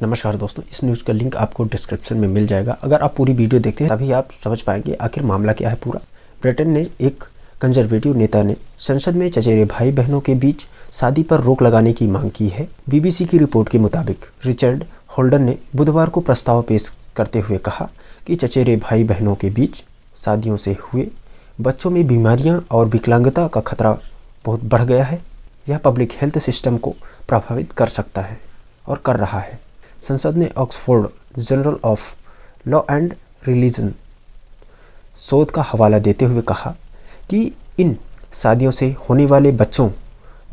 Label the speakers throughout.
Speaker 1: नमस्कार दोस्तों, इस न्यूज़ का लिंक आपको डिस्क्रिप्शन में मिल जाएगा। अगर आप पूरी वीडियो देखते हैं तभी आप समझ पाएंगे आखिर मामला क्या है पूरा। ब्रिटेन ने एक कंजर्वेटिव नेता ने संसद में चचेरे भाई बहनों के बीच शादी पर रोक लगाने की मांग की है। बीबीसी की रिपोर्ट के मुताबिक रिचर्ड होल्डन ने बुधवार को प्रस्ताव पेश करते हुए कहा कि चचेरे भाई बहनों के बीच शादियों से हुए बच्चों में बीमारियां और विकलांगता का खतरा बहुत बढ़ गया है। यह पब्लिक हेल्थ सिस्टम को प्रभावित कर सकता है और कर रहा है। संसद ने Oxford journal of law and religion शोध का हवाला देते हुए कहा कि इन शादियों से होने वाले बच्चों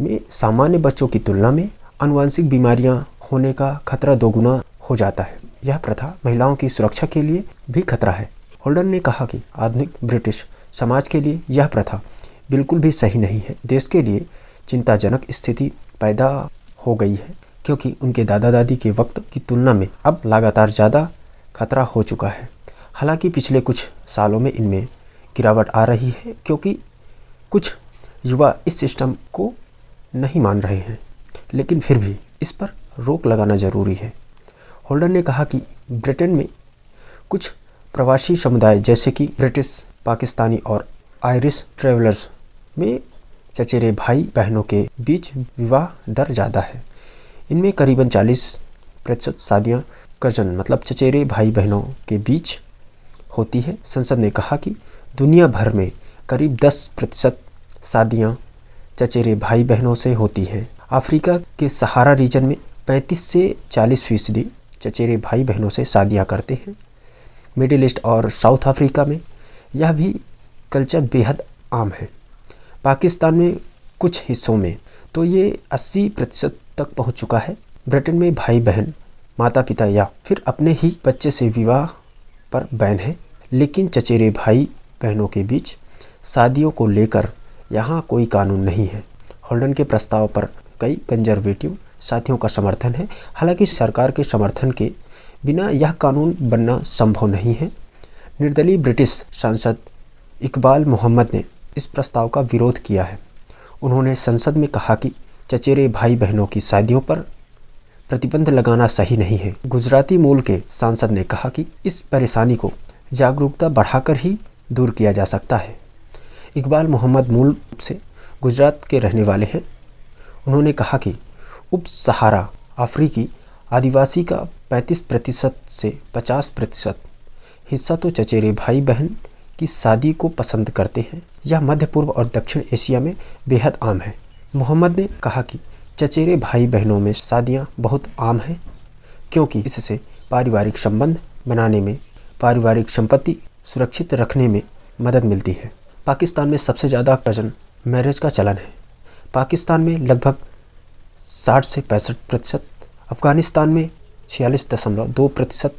Speaker 1: में सामान्य बच्चों की तुलना में आनुवंशिक बीमारियां होने का खतरा दोगुना हो जाता है। यह प्रथा महिलाओं की सुरक्षा के लिए भी खतरा है। होल्डन ने कहा कि आधुनिक ब्रिटिश समाज के लिए यह प्रथा बिल्कुल भी सही नहीं है। देश के लिए चिंताजनक स्थिति पैदा हो गई है क्योंकि उनके दादा दादी के वक्त की तुलना में अब लगातार ज़्यादा खतरा हो चुका है। हालांकि पिछले कुछ सालों में इनमें गिरावट आ रही है क्योंकि कुछ युवा इस सिस्टम को नहीं मान रहे हैं, लेकिन फिर भी इस पर रोक लगाना ज़रूरी है। होल्डन ने कहा कि ब्रिटेन में कुछ प्रवासी समुदाय जैसे कि ब्रिटिश, पाकिस्तानी और आयरिश ट्रैवलर्स में चचेरे भाई बहनों के बीच विवाह दर ज़्यादा है। इनमें करीबन 40% शादियाँ कजन मतलब चचेरे भाई बहनों के बीच होती है। संसद ने कहा कि दुनिया भर में करीब 10% शादियाँ चचेरे भाई बहनों से होती हैं। अफ्रीका के सहारा रीजन में 35 से 40% चचेरे भाई बहनों से शादियाँ करते हैं। मिडिल ईस्ट और साउथ अफ्रीका में यह भी कल्चर बेहद आम है। पाकिस्तान में कुछ हिस्सों में तो ये 80% तक पहुंच चुका है। ब्रिटेन में भाई बहन, माता पिता या फिर अपने ही बच्चे से विवाह पर बैन है, लेकिन चचेरे भाई बहनों के बीच शादियों को लेकर यहाँ कोई कानून नहीं है। होल्डन के प्रस्ताव पर कई कंजर्वेटिव साथियों का समर्थन है। हालांकि सरकार के समर्थन के बिना यह कानून बनना संभव नहीं है। निर्दलीय ब्रिटिश सांसद इकबाल मोहम्मद ने इस प्रस्ताव का विरोध किया है। उन्होंने संसद में कहा कि चचेरे भाई बहनों की शादियों पर प्रतिबंध लगाना सही नहीं है। गुजराती मूल के सांसद ने कहा कि इस परेशानी को जागरूकता बढ़ाकर ही दूर किया जा सकता है। इकबाल मोहम्मद मूल से गुजरात के रहने वाले हैं। उन्होंने कहा कि उप सहारा अफ्रीकी आदिवासी का 35% से 50% हिस्सा तो चचेरे भाई बहन की शादी को पसंद करते हैं। यह मध्य पूर्व और दक्षिण एशिया में बेहद आम है। मोहम्मद ने कहा कि चचेरे भाई बहनों में शादियां बहुत आम हैं क्योंकि इससे पारिवारिक संबंध बनाने में, पारिवारिक संपत्ति सुरक्षित रखने में मदद मिलती है। पाकिस्तान में सबसे ज़्यादा कजन मैरिज का चलन है। पाकिस्तान में लगभग 60 से 65%, अफगानिस्तान में 46.2%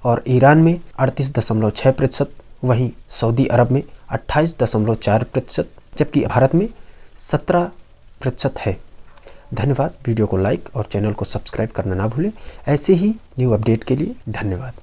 Speaker 1: और ईरान में 38.6%, वहीं सऊदी अरब में 28.4%, जबकि भारत में 17% है। धन्यवाद। वीडियो को लाइक और चैनल को सब्सक्राइब करना ना भूलें। ऐसे ही न्यू अपडेट के लिए धन्यवाद।